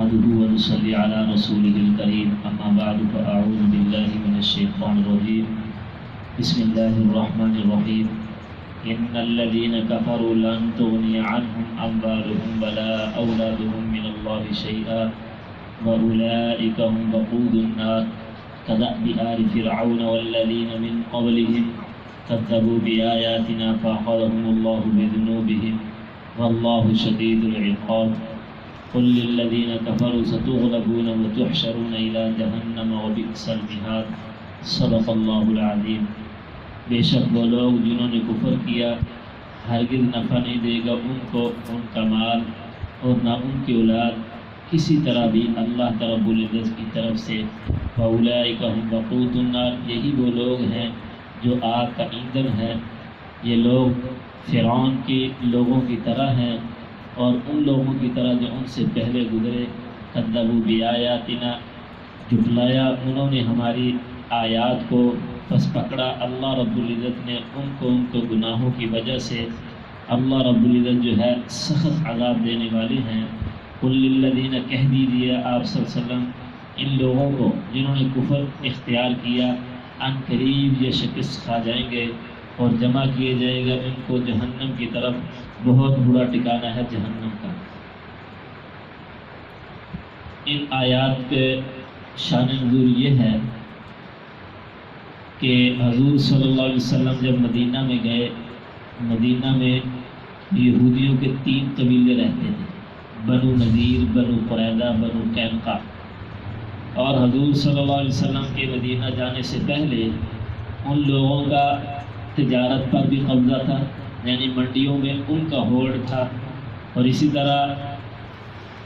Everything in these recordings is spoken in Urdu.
نحمده ونصلي على رسوله الكريم أما بعد فأعوذ بالله من الشيطان الرجيم بسم الله الرحمن الرحيم إن الذين كفروا لن تغني عنهم أموالهم ولا أولادهم من الله شيئا وأولئك هم وقود النار كدأب آل فرعون والذين من قبلهم كذبوا بآياتنا فأخذهم الله بذنوبهم والله شديد العقاب قل للذين كفروا ستغلبون وتحشرون إلى جهنم وبئس المهاد صدق اللہ العظیم۔ بے شک وہ لوگ جنہوں نے کفر کیا ہرگز نفع نہیں دے گا ان کو ان کا مال اور نہ ان کی اولاد کسی طرح بھی اللہ رب العزت کی طرف سے۔ وَأُولَٰئِكَ هُمْ وَقُودُ النَّارِ، یہی وہ لوگ ہیں جو آگ کا ایندھن ہے۔ یہ لوگ فرعون کے لوگوں کی طرح ہیں اور ان لوگوں کی طرح جو ان سے پہلے گزرے۔ کذبوا بآیاتنا، جھٹلایا انہوں نے ہماری آیات کو، پس پکڑا اللہ رب العزت نے ان کو گناہوں کی وجہ سے۔ اللہ رب العزت جو ہے سخت عذاب دینے والے ہیں۔ قل للذین، کہہ دیجیے آپ صلی اللہ علیہ وسلم ان لوگوں کو جنہوں نے کفر اختیار کیا، ان قریب یہ شکست کھا جائیں گے اور جمع کیے جائے گا ان کو جہنم کی طرف۔ بہت برا ٹھکانہ ہے جہنم کا۔ ان آیات کے شان نزول یہ ہے کہ حضور صلی اللہ علیہ وسلم جب مدینہ میں گئے، مدینہ میں یہودیوں کے 3 قبیلے رہتے تھے، بنو نذیر، بنو قریظہ، بنو قینقاع۔ اور حضور صلی اللہ علیہ وسلم کے مدینہ جانے سے پہلے ان لوگوں کا تجارت پر بھی قبضہ تھا، یعنی منڈیوں میں ان کا ہولڈ تھا، اور اسی طرح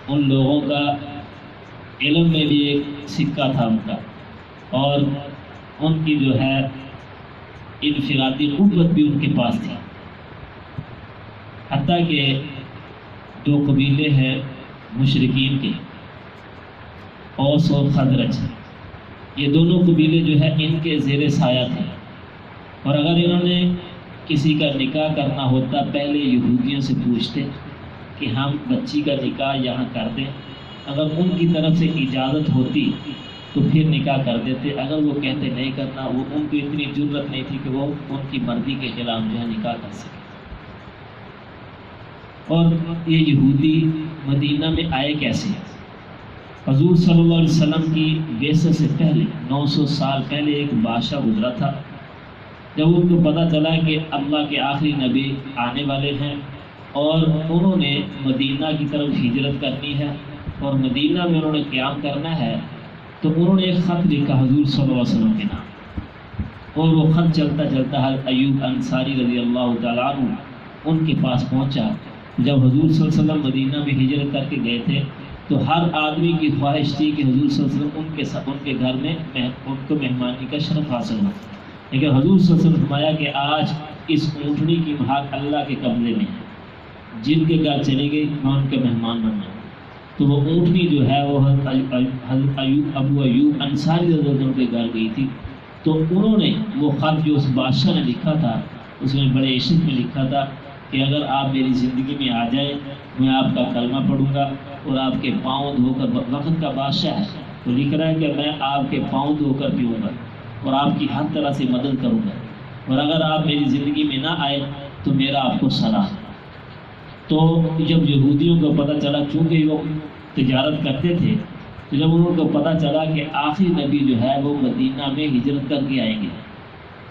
ان لوگوں کا علم میں بھی ایک سکہ تھا ان کا، اور ان کی جو ہے انفرادی قوت بھی ان کے پاس تھی۔ حتیٰ کہ 2 قبیلے ہیں مشرکین کے، اوس اور خزرج، یہ دونوں قبیلے جو ہے ان کے زیر سایہ تھے، اور اگر انہوں نے کسی کا نکاح کرنا ہوتا پہلے یہودیوں سے پوچھتے کہ ہم بچی کا نکاح یہاں کر دیں، اگر ان کی طرف سے اجازت ہوتی تو پھر نکاح کر دیتے، اگر وہ کہتے نہیں کرنا، وہ ان کو اتنی جرأت نہیں تھی کہ وہ ان کی مرضی کے خلاف جو ہے نکاح کر سکے۔ اور یہ یہودی مدینہ میں آئے کیسے؟ حضور صلی اللہ علیہ وسلم کی بعثت سے پہلے 900 سال پہلے ایک بادشاہ گزرا تھا۔ جب ان کو پتہ چلا کہ اللہ کے آخری نبی آنے والے ہیں اور انہوں نے مدینہ کی طرف ہجرت کرنی ہے اور مدینہ میں انہوں نے قیام کرنا ہے، تو انہوں نے ایک خط لکھا حضور صلی اللہ علیہ وسلم کے نام، اور وہ خط چلتا چلتا حضرت ایوب انصاری رضی اللہ تعالیٰ عنہ ان کے پاس پہنچا۔ جب حضور صلی اللہ علیہ وسلم مدینہ میں ہجرت کر کے گئے تھے تو ہر آدمی کی خواہش تھی کہ حضور صلی اللہ علیہ وسلم ان کے گھر میں ان کو مہمانی کا شرف حاصل ہو، لیکن حضور صلی اللہ علیہ وسلم نے فرمایا کہ آج اس اونٹنی کی مہاک اللہ کے قبضے میں ہے، جن کے گھر چلی گئی میں ان کے مہمان بننا۔ تو وہ اونٹنی جو ہے وہ حضرت ابو ایوب انصاری رضی اللہ عنہ کے گھر گئی تھی۔ تو انہوں نے وہ خط جو اس بادشاہ نے لکھا تھا، اس میں بڑے عشق میں لکھا تھا کہ اگر آپ میری زندگی میں آ جائیں میں آپ کا کلمہ پڑھوں گا اور آپ کے پاؤں دھو کر، وقت کا بادشاہ ہے تو لکھ رہا ہے کہ میں آپ کے پاؤں دھو کر پیوں گا اور آپ کی ہر طرح سے مدد کروں گا، اور اگر آپ میری زندگی میں نہ آئے تو میرا آپ کو سلام۔ تو جب یہودیوں کو پتہ چلا، چونکہ وہ تجارت کرتے تھے، تو جب انہوں کو پتہ چلا کہ آخری نبی جو ہے وہ مدینہ میں ہجرت کر کے آئیں گے،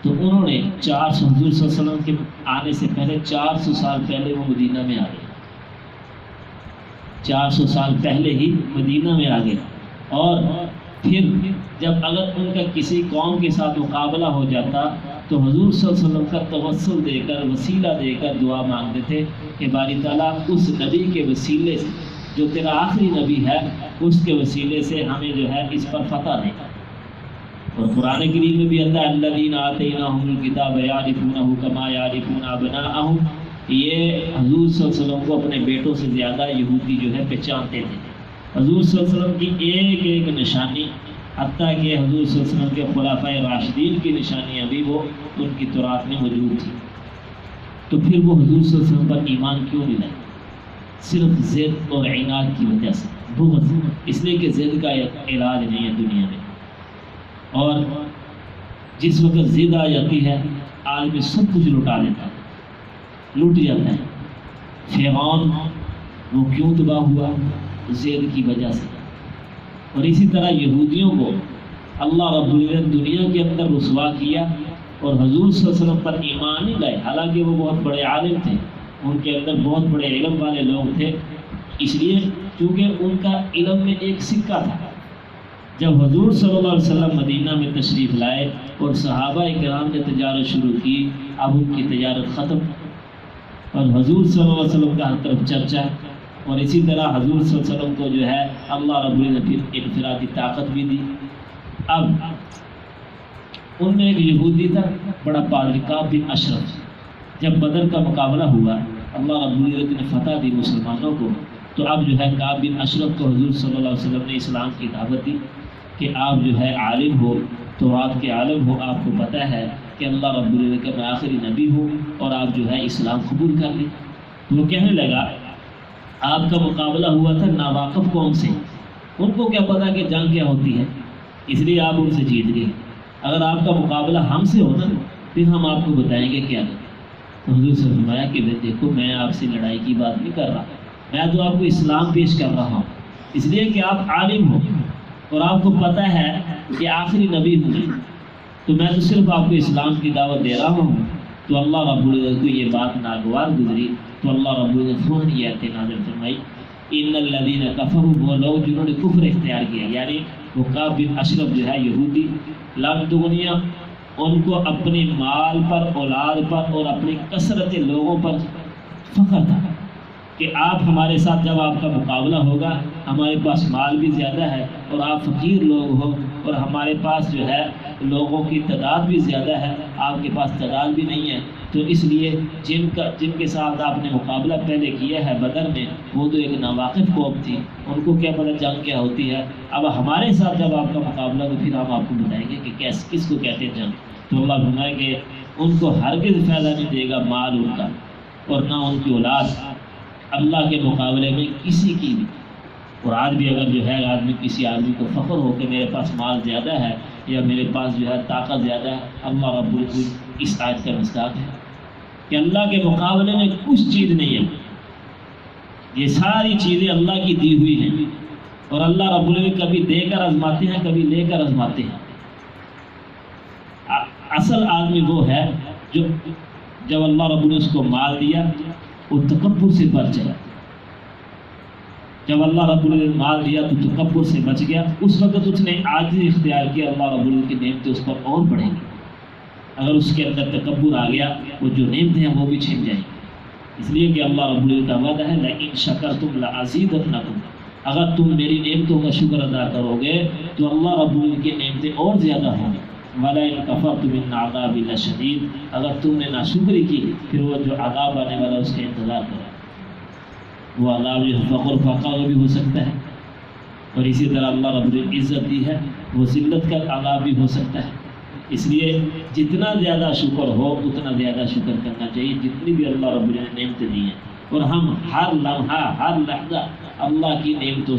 تو انہوں نے 400 حضور صلی اللہ علیہ وسلم کے آنے سے پہلے 400 سال پہلے وہ مدینہ میں آ گئے، 400 سال پہلے ہی مدینہ میں آ گئے۔ اور پھر جب اگر ان کا کسی قوم کے ساتھ مقابلہ ہو جاتا تو حضور صلی اللہ علیہ وسلم کا توسل دے کر، وسیلہ دے کر دعا مانگتے تھے کہ باری تعالیٰ اس نبی کے وسیلے سے جو تیرا آخری نبی ہے اس کے وسیلے سے ہمیں جو ہے اس پر فتح دے۔ اور قرآن کریم میں بھی اللہ الذین آتیناہم الکتاب یعرفونہ کما یعرفون ابناءہم، یہ حضور صلی اللہ علیہ وسلم کو اپنے بیٹوں سے زیادہ یہودی جو ہے پہچانتے تھے۔ حضور صلی اللہ علیہ وسلم کی ایک ایک نشانی، حتیٰ کہ حضور صلی اللہ علیہ وسلم کے خلفائے راشدین کی نشانیاں بھی وہ ان کی تورات میں موجود تھی۔ تو پھر وہ حضور صلی اللہ علیہ وسلم پر ایمان کیوں نہیں لائے؟ صرف ضد اور عناد کی وجہ سے۔ بغض، اس لیے کہ ضد کا علاج نہیں ہے دنیا میں، اور جس وقت ضد آ جاتی ہے آدمی سب کچھ لٹا لیتا ہے، لٹ جاتا ہے۔ فرعون وہ کیوں تباہ ہوا؟ ضد کی وجہ سے۔ اور اسی طرح یہودیوں کو اللہ رب العزت دنیا کے اندر رسوا کیا اور حضور صلی اللہ علیہ وسلم پر ایمان نہیں لائے، حالانکہ وہ بہت بڑے عالم تھے، ان کے اندر بہت بڑے علم والے لوگ تھے، اس لیے کیونکہ ان کا علم میں ایک سکہ تھا۔ جب حضور صلی اللہ علیہ وسلم مدینہ میں تشریف لائے اور صحابہ کرام نے تجارت شروع کی، اب ان کی تجارت ختم اور حضور صلی اللہ علیہ وسلم کا ہر طرف چرچا، اور اسی طرح حضور صلی اللہ علیہ وسلم کو جو ہے اللہ رب العزت نے انفرادی طاقت بھی دی۔ اب ان میں ایک یہودی تھا بڑا پادری، کعب بن اشرف۔ جب بدر کا مقابلہ ہوا، اللہ رب العزت نے فتح دی مسلمانوں کو، تو اب جو ہے کعب بن اشرف کو حضور صلی اللہ علیہ وسلم نے اسلام کی دعوت دی کہ آپ جو ہے عالم ہو، تو آپ کے عالم ہو، آپ کو پتہ ہے کہ اللہ رب العزت کا میں آخری نبی ہوں، اور آپ جو ہے اسلام قبول کر لیں۔ تو وہ کہنے لگا آپ کا مقابلہ ہوا تھا ناواقف قوم سے، ان کو کیا پتہ کہ جنگ کیا ہوتی ہے، اس لیے آپ ان سے جیت گئے۔ اگر آپ کا مقابلہ ہم سے ہونا پھر ہم آپ کو بتائیں گے کیا کریں۔ تو حضور سے فرمایا کہ دیکھو میں آپ سے لڑائی کی بات نہیں کر رہا، میں تو آپ کو اسلام پیش کر رہا ہوں، اس لیے کہ آپ عالم ہو اور آپ کو پتہ ہے کہ آخری نبی ہوں، تو میں تو صرف آپ کو اسلام کی دعوت دے رہا ہوں۔ تو اللہ رب العزت کو یہ بات ناگوار گزری، تو اللہ رب العزت فوراً یہ آیت نازل فرمائی، ان الذین کفروا، وہ لوگ جنہوں نے کفر اختیار کیا، یعنی وہ کعب بن اشرف جو ہے یہودی، لم دنیا ان کو اپنے مال پر، اولاد پر اور اپنی کثرت لوگوں پر فخر تھا کہ آپ ہمارے ساتھ جب آپ کا مقابلہ ہوگا، ہمارے پاس مال بھی زیادہ ہے اور آپ فقیر لوگ ہو، اور ہمارے پاس جو ہے لوگوں کی تعداد بھی زیادہ ہے، آپ کے پاس تعداد بھی نہیں ہے، تو اس لیے جن کے ساتھ آپ نے مقابلہ پہلے کیا ہے بدر میں، وہ تو ایک ناواقف قوم تھی، ان کو کیا پتہ جنگ کیا ہوتی ہے، اب ہمارے ساتھ جب آپ کا مقابلہ تو پھر ہم آپ کو بتائیں گے کہ کس کو کہتے ہیں جنگ۔ تو اللہ فرمائے کہ ان کو ہرگز فائدہ نہیں دے گا مال ان کا اور نہ ان کی اولاد اللہ کے مقابلے میں کسی کی بھی۔ اور آج بھی اگر جو ہے آدمی کسی آدمی کو فخر ہو کہ میرے پاس مال زیادہ ہے یا میرے پاس جو ہے طاقت زیادہ ہے، اللہ رب العزت اس آیت کا مصداق ہے کہ اللہ کے مقابلے میں کچھ چیز نہیں ہے، یہ ساری چیزیں اللہ کی دی ہوئی ہیں، اور اللہ رب العزت کبھی دے کر آزماتے ہیں، کبھی لے کر آزماتے ہیں۔ اصل آدمی وہ ہے جو جب اللہ رب العزت کو مال دیا وہ تکبر سے بچ گیا، جب اللہ رب العزت مال دیا تو تکبر سے بچ گیا، اس وقت اس نے عاجزی اختیار کیا، اللہ رب العزت کی نعمتیں اس پر اور بڑھیں گی۔ اگر اس کے اندر تکبر آ گیا وہ جو نعمتیں ہیں وہ بھی چھن جائیں گی، اس لیے کہ اللہ رب العزت کا وعدہ ہے لئن شکرتم لازیدنکم، اگر تم میری نعمتوں کا شکر ادا کرو گے تو اللہ رب العزت کی نعمتیں اور زیادہ ہوں گی، وَلَئِن كَفَرْتُمْ إِنَّ عَذَابِي لَشَدِيدٌ، اگر تم نے ناشکری کی پھر وہ جو عذاب آنے والا اس کا انتظار کرو، وہ عذاب جو فقر فقر بھی ہو سکتا ہے، اور اسی طرح اللہ رب العزت عزت دی ہے وہ ذلت کا عذاب بھی ہو سکتا ہے۔ اس لیے جتنا زیادہ شکر ہو اتنا زیادہ شکر کرنا چاہیے، جتنی بھی اللہ رب العزت نے نعمتیں دی ہیں، اور ہم ہر لمحہ ہر لحظہ اللہ کی نعمتوں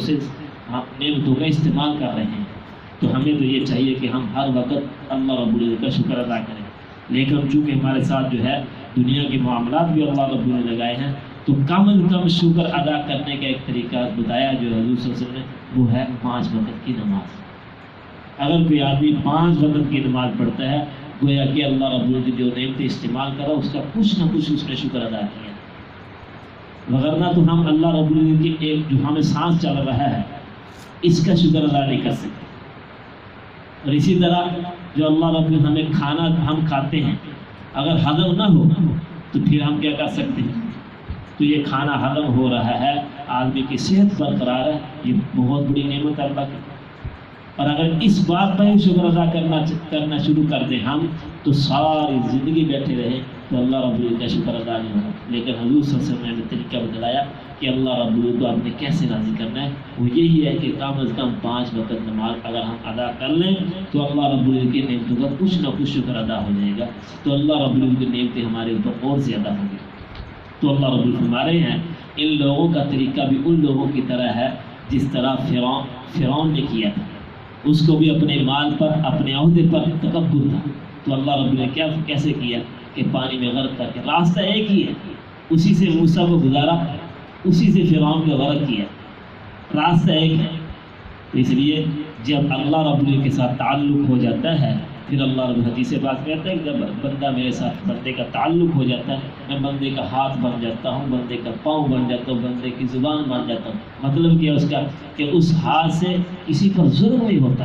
کا استعمال کر رہے ہیں، تو ہمیں تو یہ چاہیے کہ ہم ہر وقت اللہ رب العزت کا شکر ادا کریں۔ لیکن چونکہ ہمارے ساتھ جو ہے دنیا کے معاملات بھی اللہ رب العزت لگائے ہیں، تو کم از کم شکر ادا کرنے کا ایک طریقہ بتایا جو حضور صلی اللہ علیہ وسلم نے، وہ ہے 5 وقت کی نماز۔ اگر کوئی آدمی 5 وقت کی نماز پڑھتا ہے، گویا کہ اللہ رب العزت جو نعمتیں استعمال کرا اس کا کچھ نہ کچھ اس نے شکر ادا کیا، وغیرہ تو ہم اللہ رب العزت کی ایک جو ہمیں سانس چل رہا ہے اس کا شکر ادا نہیں کر سکتے۔ اور اسی طرح جو اللہ رب العزت ہمیں کھانا ہم کھاتے ہیں اگر ہضم نہ ہو تو پھر ہم کیا کر سکتے ہیں؟ تو یہ کھانا ہضم ہو رہا ہے، آدمی کی صحت برقرار ہے، یہ بہت بڑی نعمت ہے اللہ کی۔ اور اگر اس بات پر ہی شکر ادا کرنا شروع کر دیں ہم، تو ساری زندگی بیٹھے رہیں تو اللہ رب العزت کا شکر ادا نہیں ہوگا۔ لیکن حضور صلی اللہ علیہ وسلم نے طریقہ بتلایا کہ اللہ رب العزت کو آپ نے کیسے راضی کرنا ہے، وہ یہی ہے کہ کم از کم 5 وقت نماز اگر ہم ادا کر لیں تو اللہ رب العزت کی نعمتوں کا کچھ نہ کچھ شکر ادا ہو جائے گا، تو اللہ رب العزت کی نعمتیں ہمارے اوپر اور زیادہ ہوں گی۔ تو اللہ رب العزت ہمارے ہیں ان لوگوں کا طریقہ بھی ان لوگوں کی طرح ہے جس طرح فرعون نے کیا تھا، اس کو بھی اپنے مال پر اپنے عہدے پر تکبر تھا، تو اللہ رب نے کیسے کیا کہ پانی میں غرق کر کے، راستہ ایک ہی ہے، اسی سے موسیٰ کو گزارا، اسی سے فرعون کو غرق کیا، راستہ ایک ہے۔ تو اس لیے جب اللہ رب کے ساتھ تعلق ہو جاتا ہے، پھر اللہ رب حدیث سے بات کرتا ہے کہ جب بندہ میرے ساتھ، بندے کا تعلق ہو جاتا ہے، میں بندے کا ہاتھ بن جاتا ہوں، بندے کا پاؤں بن جاتا ہوں، بندے کی زبان بن جاتا ہوں۔ مطلب کیا اس کا کہ اس ہاتھ سے کسی پر ظلم نہیں ہوتا،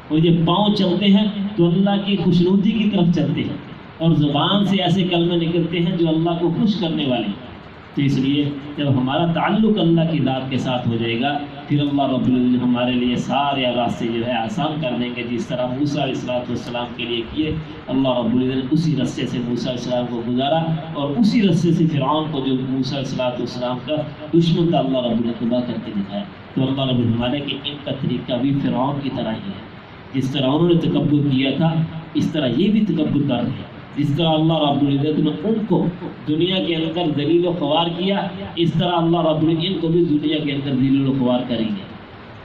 اور یہ پاؤں چلتے ہیں تو اللہ کی خوشنودی کی طرف چلتے ہیں، اور زبان سے ایسے کلمے نکلتے ہیں جو اللہ کو خوش کرنے والے ہیں۔ تو اس لیے جب ہمارا تعلق اللہ کی ذات کے ساتھ ہو جائے گا، پھر اللہ رب العزت ہمارے لیے سارے راستے جو ہے آسان کر دیں گے، جس طرح موسیٰ علیہ السلام کے لیے کیے، اللہ رب العزت اسی راستے سے موسیٰ علیہ السلام کو گزارا، اور اسی راستے سے فرعون کو جو موسیٰ علیہ السلام کا دشمن تھا، اللہ رب العزت تباہ کر کے دکھایا۔ تو اللہ رب العزت ہمارے کہ ان کا طریقہ بھی فرعون کی طرح ہی ہے، جس طرح انہوں نے تکبر کیا تھا اس طرح یہ بھی تکبر کر رہے ہیں، جس طرح اللہ رب العزت نے ان کو دنیا کے اندر ذلیل و خوار کیا، اس طرح اللہ رب العزت ان کو بھی دنیا کے اندر ذلیل و خوار کریں گے۔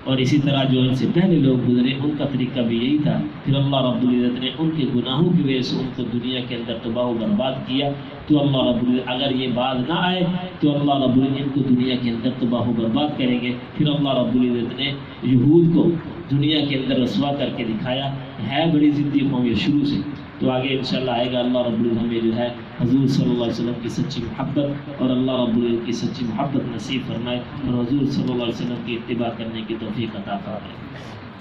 اور اسی طرح جو ان سے پہلے لوگ گزرے ان کا طریقہ بھی یہی تھا، پھر اللہ رب العزت نے ان کے گناہوں کی وجہ سے ان کو دنیا کے اندر تباہ و برباد کیا۔ تو اللہ رب العزت اگر یہ بات نہ آئے تو اللہ رب العزت ان کو دنیا کے اندر تباہ و برباد کریں گے۔ پھر اللہ رب العزت نے یہود کو دنیا کے اندر رسوا کر کے دکھایا، ہے بڑی ضدی قوم یہ شروع سے، تو آگے انشاءاللہ آئے گا۔ اللہ رب العزت ہمیں جو ہے حضور صلی اللہ علیہ وسلم کی سچی محبت اور اللہ رب العزت کی سچی محبت نصیب فرمائے، اور حضور صلی اللہ علیہ وسلم کی اتباع کرنے کی توفیق عطا فرمائے۔